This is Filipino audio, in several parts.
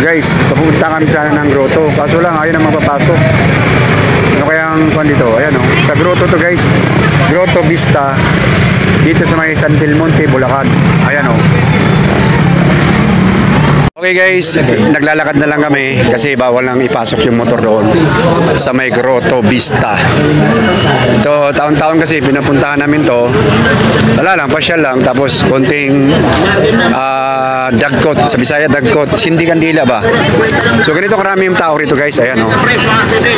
guys, papunta kami sana ng grotto. Kaso lang, ayaw na mapapasok. Ano kaya ang kwan dito? Ayan o. Sa grotto to guys. Grotto Vista. Dito sa may San Telmonte, Bulacan. Ayan o. Okay guys, naglalakad na lang kami kasi bawal lang ipasok yung motor doon sa may Grotto Vista. So taon-taon kasi pinapuntahan namin to. Wala lang, pasyal lang. Tapos konting dagkot, sa Bisaya dagkot, hindi kandila ba? So ganito karami yung tao rito guys. Ayan o.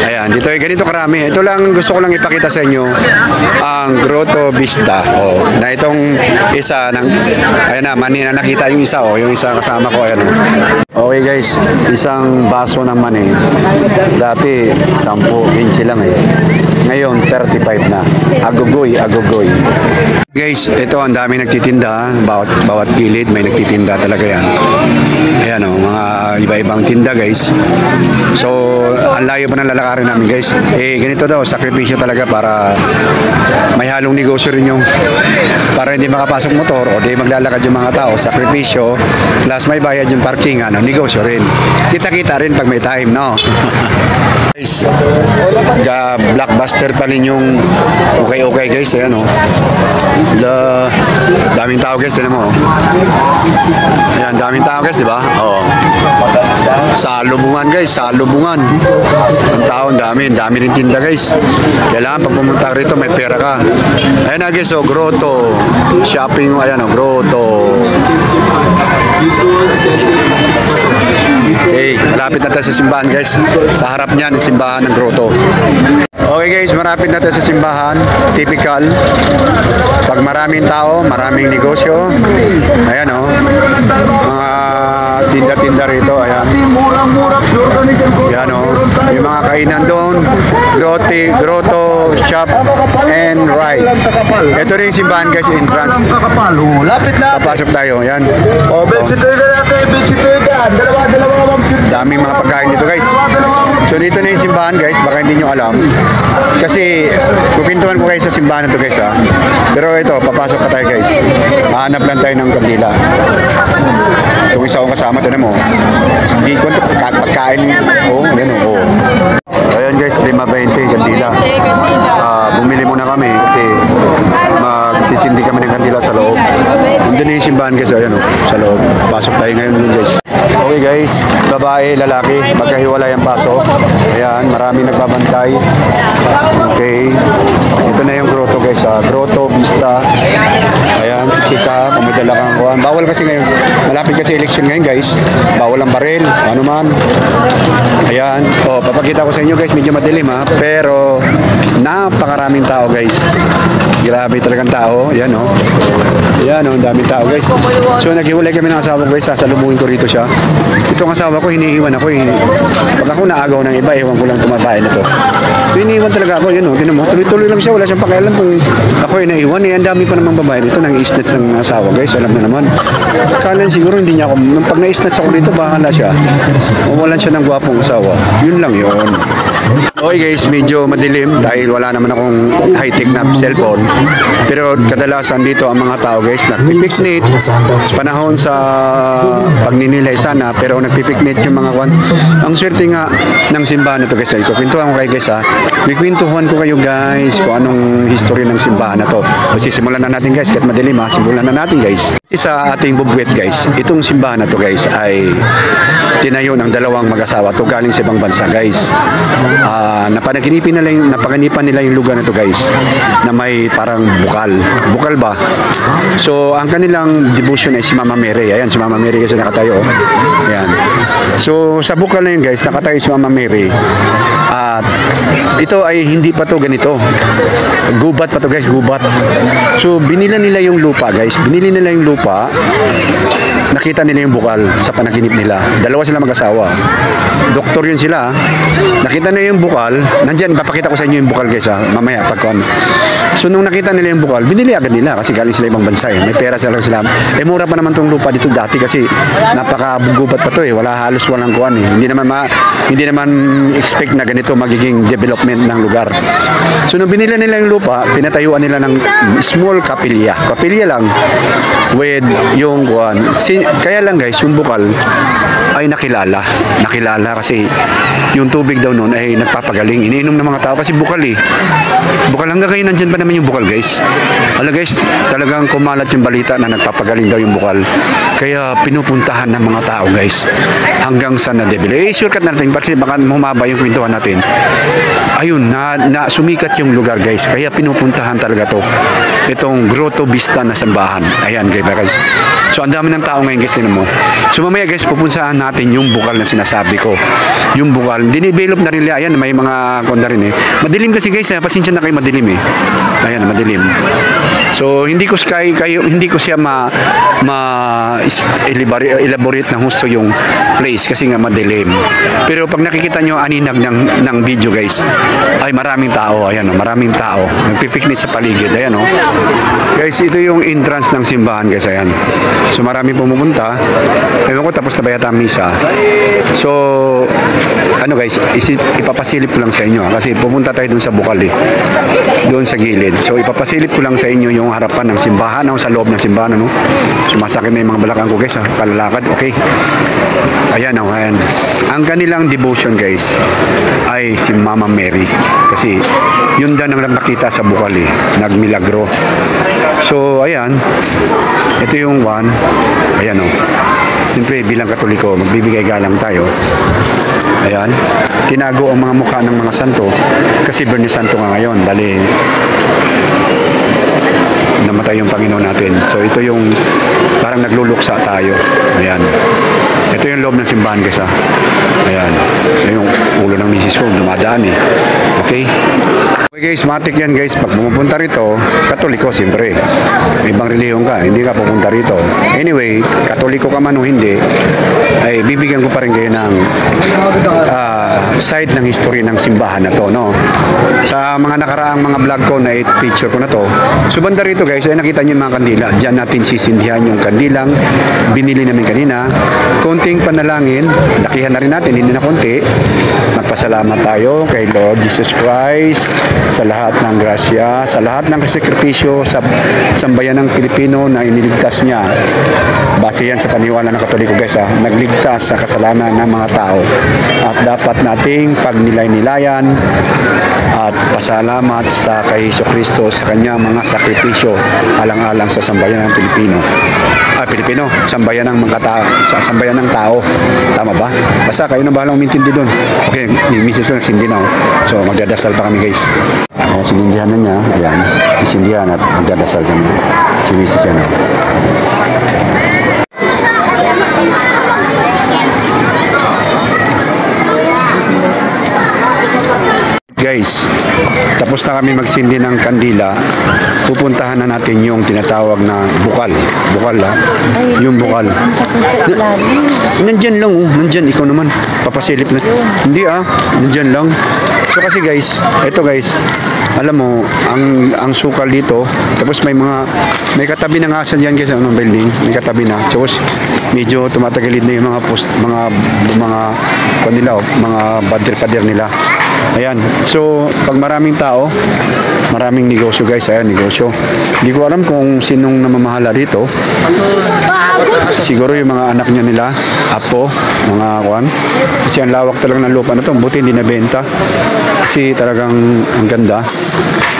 Ayan, dito ganito karami. Ito lang gusto ko lang ipakita sa inyo ang Grotto Vista. O, na itong isa ng, ayan na, manina nakita yung isa o, yung isa kasama ko. Ayan o. Okay guys, isang baso ng mani. Dati 10, 15 lang eh. Ngayon 35 na. Agogoy, agogoy. Guys, ito ang dami nagtitinda. Bawat gilid may nagtitinda talaga yan. Ayan o, mga iba-ibang tinda guys. So, ang layo pa ng lalakarin namin guys. Eh, ganito daw, sakripisyo talaga para may halong negosyo rin yung para hindi makapasok motor o di maglalakad yung mga tao. Sakripisyo, plus may bayad yung parking, ano, negosyo rin. Kita-kita rin pag may time, no? Guys, blockbuster pa rin yung okay guys. Ayan o. Daming tao guys, tinan mo. Ayan, daming tao guys, di ba? Oo. Sa lubungan guys, sa lubungan. Ang tao, dami rin tinda guys. Kailangan pag pumunta rito may pera ka. Ayan na guys, grotto. Shopping, ayan o, grotto. Okay, malapit na tayo sa simbahan guys. Sa harap niyan, yung simbahan ng grotto. Okay guys, malapit na tayo sa simbahan. Typical. Pag maraming tao, maraming negosyo. Ayan o. Mga tinda-tinda rito. Ayan. Ayan o. Yung mga kainan doon. Grotto, shop, and ride. Ito rin yung simbahan guys, entrance. Papasok tayo. Ayan. Daming mga pagkain dito guys. So dito na yung simbahan guys, baka hindi nyo alam. Kasi kupintuhan ko kayo sa simbahan na to guys ha. Pero ito, papasok pa tayo guys. Hahanap lang tayo ng kandila. Itong isa kong kasama, tinan mo. Hindi ko ito pagkain. Oo, ayan o. Ayan guys, 5.20 kandila. Bumili muna kami kasi magsisindi kami ng kandila sa loob. Hindi na yung simbahan guys, ayan o, sa loob. Pasok tayo ngayon dun guys. Okay guys, babae, lalaki, magkahiwalay ang pasok. Ayan, marami nagbabantay. Okay, ito na yung grotto guys ha. Grotto Vista. Ayan, si Chika, kumidala kang kuhan. Bawal kasi ngayon, malapit kasi election ngayon guys. Bawal ang baril, ano man. Ayan, papakita ko sa inyo guys, medyo madilim ha. Pero, napakaraming tao guys. Grabe talagang tao. Ayan o. Ayan o, daming tao guys. So, naghiwalay kami ng asawa ko guys. Sasalubungin ko rito siya. Itong asawa ko, hiniiwan ako eh. Pag ako naagaw ng iba, ewan ko lang tumabae na to. So, hiniiwan talaga ako. Yan o, tinan mo. Tuloy-tuloy lang siya. Wala siyang pakialam kung ako ay naiwan. Eh, ang dami pa namang babae dito. Nang i-snatch ng asawa guys. Alam na naman. Kala siguro hindi niya ako. Pag na-snatch ako dito, bahala siya. Mawalan siya ng gwapong asawa. Yun lang yun. Okay guys, medyo madilim dahil wala naman akong high-tech na cellphone. Pero kadalasan dito ang mga tao guys nagpipiknik. Panahon sa pagninilay sana pero nagpipiknik yung mga kwan. Ang swerte nga ng simbahan na to guys. Kwentuhan ko kayo guys ha. May kwentuhan ko kayo guys kung anong history ng simbahan na to. Kasi simulan na natin guys kahit madilim ha. Simulan na natin guys. Sa ating bubwet guys, itong simbahan na to guys ay tinayo ng dalawang mag-asawa to galing sa ibang bansa guys. Napanaganipan nila yung lugar na to guys na may parang bukal ba. So ang kanilang devotion ay si Mama Mary. Ayan si Mama Mary kasi nakatayo. Ayan. So sa bukal na yun guys nakatayo si Mama Mary. At ito ay hindi pa to ganito. Gubat pa to guys, gubat. So binila nila yung lupa guys. Binili nila yung lupa. Nakita nila yung bukal sa panaginip nila. Dalawa sila mag-asawa. Doktor yun sila. Nakita nila yung bukal. Nandyan, papakita ko sa inyo yung bukal guys ha. Mamaya pagkuhan. So nung nakita nila yung bukal, binili agad nila kasi galing sila ibang bansa eh. May pera talaga sila. Eh mura pa naman tong lupa dito dati kasi napakagubat pa to eh. Walang kuhan eh. Hindi naman expect na ganito magiging development ng lugar. So nung binili nila yung lupa, pinatayuan nila ng small kapilya. Kapilya lang with yung kuhan. Kaya lang guys, yung bukal ay nakilala. Nakilala kasi yung tubig daw noon ay nagpapagaling. Iniinom ng mga tao kasi bukal eh. Bukal hanggang ngayon nandyan pa naman yung bukal guys. Alam guys, talagang kumalat yung balita na nagpapagaling daw yung bukal. Kaya pinupuntahan ng mga tao guys. Hanggang sa na-develop. Shortcut natin kasi baka humaba yung kwentuhan natin. Ayun, na sumikat yung lugar guys. Kaya pinupuntahan talaga to. Itong Grotto Vista na sambahan. Ayan guys. So ang dami ng tao ngayon guys, tinan mo. So mamaya guys, pupunsahan natin yung bukal na sinasabi ko. Yung bukal, dinidevelop na rin nila. Ayan, may mga konda rin eh. Madilim kasi guys, pasensya na kayo, madilim eh. Ayan, madilim. So hindi ko siya elaborate ng husto yung place kasi nga madilim. Pero pag nakikita nyo aninag ng video guys, ay maraming tao. Ayan, maraming tao. Nagpipiknik sa paligid. Ayan, oh. Guys, ito yung entrance ng simbahan guys. Ayan. So marami pumupunta. Ewan ko, tapos na ba yata ang misa. So ano guys, ipapasilip ko lang sa inyo kasi pupunta tayo dun sa bukal eh. Doon sa gilid. So ipapasilip ko lang sa inyo yung harapan ng simbahan o sa loob ng simbahan, ano. Sumasakit na yung mga balakang ko guys, ha. Kalalakad, okay. Ayan, oh, ayan. Ang kanilang devotion guys ay si Mama Mary kasi yun din ang nakita sa bukal eh, nagmilagro. So ayan, ito yung one. Ayan, oh. Siyempre bilang Katoliko, magbibigay galang tayo. Ayan, tinago ang mga mukha ng mga santo kasi Biyernes Santo nga ngayon, dali namatay yung Panginoon natin. So ito yung parang nagluluksa tayo. Ayan, ito yung loob ng simbahan guys, ha. Ayan, ito yung ulo ng misis ko dumadaan eh. Okay. Okay guys, matik yan guys. Pag pumupunta rito, Katoliko siyempre. Ibang reliyon ka, hindi ka pupunta rito. Anyway, Katoliko ka man o hindi, ay bibigyan ko pa rin kayo ng side ng history ng simbahan na to, no? Sa mga nakaraang mga vlog ko na picture ko na to. So banda rito guys, ay nakita niyo yung mga kandila. Diyan natin sisindihan yung kandilang binili namin kanina. Konting panalangin, lakihan na rin natin, hindi na konti. Magpasalamat tayo kay Lord Jesus Christ sa lahat ng grasya, sa lahat ng sakripisyo sa sambayan ng Pilipino na iniligtas niya. Base yan sa paniwala ng Katoliko guys, ha. Nagligtas sa kasalanan ng mga tao. At dapat nating pagnilay-nilayan at pasalamat sa kay Jesucristo sa kanyang mga sakripisyo alang-alang sa sambayan ng Pilipino. Pilipino, sambayan ng mga tao, sa sambayan ng tao. Tama ba? Basta kayo na bahalang umintindi doon. Okay, yung misis ko nagsindi na. So magdadasal pa kami guys. Sinindihan na niya. Ayan, sisindihan at magdadasal kami. Si misis yan. Guys, tapos na kami magsindi ng kandila. Pupuntahan na natin yung tinatawag na bukal. Bukal, ha? Yung bukal. Nandyan lang, oh. Nandyan, ikaw naman. Papasilip na. Hindi, nandyan lang. So kasi guys, ito guys, alam mo, ang sukal dito, tapos may katabi na nga sa diyan guys, ano, building, may katabi na. Tapos medyo tumatagilid na yung mga kanila, mga pader nila. Ayan. So, pag maraming tao, maraming negosyo guys. Ayan, negosyo. Hindi ko alam kung sinong namamahala dito. Siguro yung mga anak niya nila, apo, mga kwan. Kasi ang lawak talaga ng lupa na to. Buti hindi nabenta. Kasi talagang ang ganda.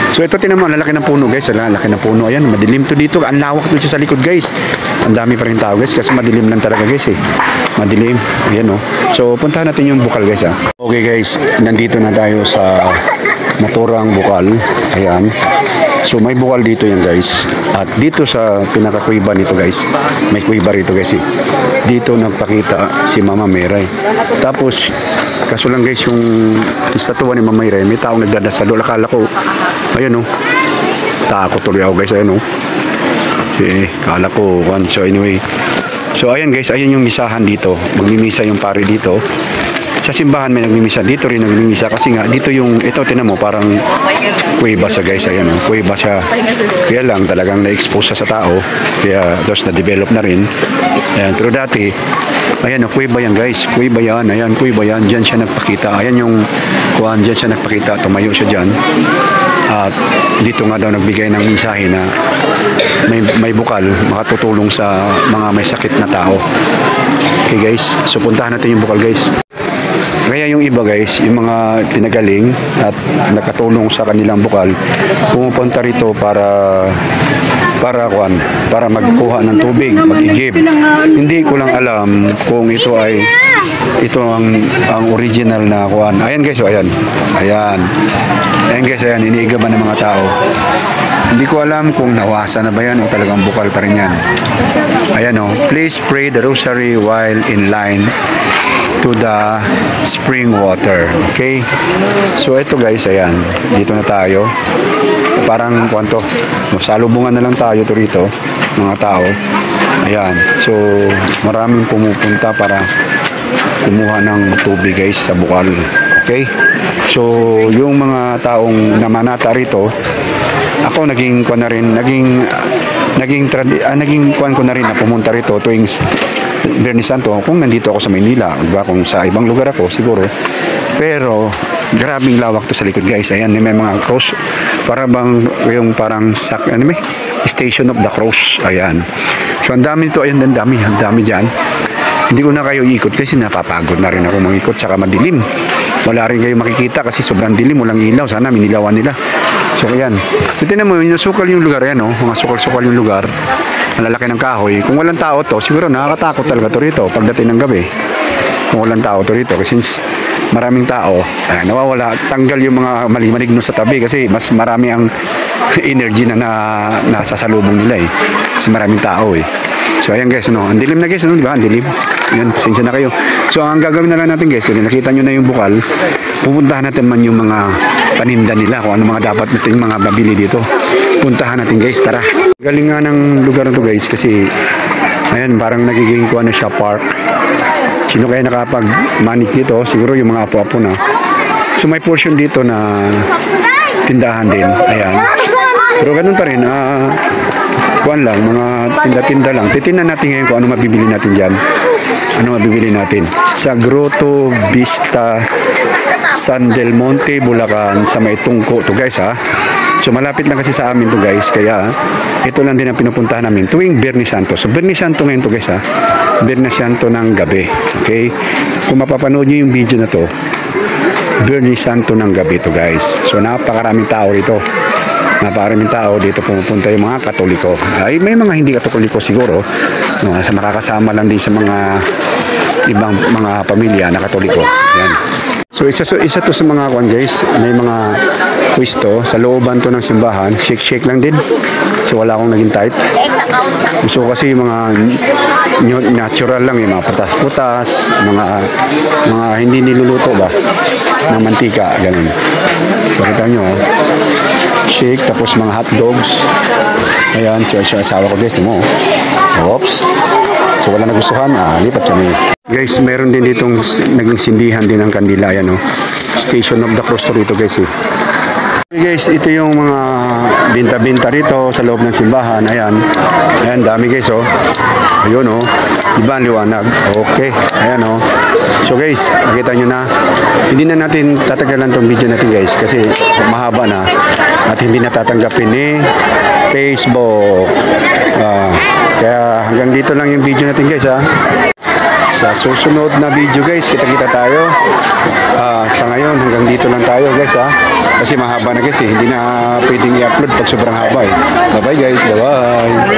So ito tinaman, lalaki ng puno guys. Lalaki ng puno. Ayan, madilim to dito. Ang lawak dito sa likod guys. Ang dami pa rin tao guys. Kasi madilim lang talaga guys eh. Madilim. Ayan, oh. So puntahan natin yung bukal guys, ha. Okay guys, nandito na tayo sa naturang bukal. Ayan. So may bukal dito yan guys. At dito sa pinaka-kuiba nito guys, may kuiba rito guys eh. Dito nagpakita si Mama Mary. Tapos kaso lang guys, yung estatwa ni Mama Mary, may taong nagdadasal. Akala ko, ayun, oh. Takot tuloy ako guys, ayun, oh. Kala ko, so anyway. So ayan guys, ayun yung misahan dito. Magmimisa yung pare dito. Sa simbahan may nagmimisa, dito rin nagmimisa kasi nga dito yung, ito tinan mo, parang kuweba siya guys, ayan, oh, kuweba siya. Kaya lang talagang na-expose sa tao, kaya tapos na-develop na rin. Ayan, pero dati Ayan, kuweba yan guys. Kuweba yan. Ayan, kuweba yan. Diyan siya nagpakita. Ayan yung kuhan. Diyan siya nagpakita. Tumayo siya dyan. At dito nga daw nagbigay ng mensahe na may bukal makatutulong sa mga may sakit na tao. Okay guys. So puntahan natin yung bukal guys. Kaya yung iba guys, yung mga pinagaling at nakatulong sa kanilang bukal, pumupunta rito para magkuha ng tubig, mag-igib. Hindi ko lang alam kung ito ang original na kuan. Ayan guys, ayan. Ayan. Ayan guys, ayan, iniigaban ng mga tao. Hindi ko alam kung nawasa na ba yan o talagang bukal pa rin yan. Ayan o, please pray the rosary while in line to the spring water. Okay? So ito guys, ayan. Dito na tayo. Parang kwanto. Salubungan na lang tayo to rito, mga tao. Ayan. So maraming pumupunta para kumuha ng tubig guys sa bukal. Okay? So yung mga taong namanata rito, ako naging kuan na rin, naging kuan ko na rin na pumunta rito tuwing Biyernes Santo kung nandito ako sa Maynila, diba? Kung sa ibang lugar ako siguro. Pero grabing lawak to sa likod guys. Ayan, may mga cross para bang yung parang Station of the Cross. Ayan. So ang dami nito, ayan, ang dami diyan. Hindi ko na kayo ikot kasi napapagod na rin ako mangikot, saka madilim. Wala rin kayo makikita kasi sobrang dilim, walang ilaw. Sana minilawan nila. So ayan. Tignan mo, sukal yung lugar yan, oh. Mga sukal-sukal yung lugar. Malalaki ng kahoy. Kung walang tao to, siguro nakakatakot talaga to rito pagdating ng gabi. Kung walang tao to rito, kasi since maraming tao, nawawala, tanggal yung mga maligno sa tabi kasi mas marami ang energy na nasasalubong nila eh. Kasi maraming tao eh. So ayan guys, no, ang dilim na guys, no, di ba? Ang dilim. Yan, pasensya na kayo. So ang gagawin na lang natin guys, kasi nakita nyo na yung bukal, pupuntahan natin man yung mga paninda nila, kung ano mga dapat natin mga babili dito. Puntahan natin guys, tara. Galing nga ng lugar na to guys, kasi ayan, parang nagiging ko ano siya, park. Sino kaya nakapag-manage dito? Siguro yung mga apo-apo na. So may portion dito na tindahan din. Ayan. Pero ganun pa rin, kuan lang, mga tinda-tinda lang. Titingnan natin ngayon kung ano mabibili natin dyan. Ano mabibili natin? Sa Grotto Vista, San Del Monte, Bulacan, sa may Tungko to guys ha. So malapit lang kasi sa amin to guys, kaya ito lang din ang pinupuntahan namin tuwing Biyernes Santo. So Biyernes Santo ngayon to guys ha. Biyernes Santo ng gabi. Okay? Kung mapapanood nyo yung video na to, Biyernes Santo ng gabi to guys. So napakaraming tao rito. Napakaraming tao dito pumupunta yung mga Katoliko. Ay may mga hindi Katoliko siguro. Sa makakasama lang din sa mga ibang mga pamilya na Katoliko. Yan. So isa to sa mga kuan guys, may mga pwesto sa looban to ng simbahan, shake lang din. So wala akong naging type. So kasi yung mga natural lang, yung mga putas-putas, mga hindi niluluto ba ng mantika, ganun. So kita nyo, shake, tapos mga hot dogs. Ayan, so asawa ko guys, mo. Oops. So wala nagustuhan, lipat kami. Guys, meron din ditong naging sindihan din ng kandila, ayan oh. Station of the Cross to rito guys eh. Okay guys, ito yung mga binta-binta rito sa loob ng simbahan. Ayan. Ayan, dami guys oh. Ayun oh. Diba ang liwanag? Okay. Ayan oh. So guys, makita nyo na. Hindi na natin tatagalan tong video natin guys kasi mahaba na at hindi na tatanggapin ni Facebook. Kaya hanggang dito lang yung video natin guys ha. Sa susunod na video guys, kita-kita tayo. Sa ngayon, hanggang dito lang tayo guys ha. Kasi mahaba na guys eh. Hindi na pwedeng i-upload pag sobrang haba eh. Bye bye guys. Bye bye.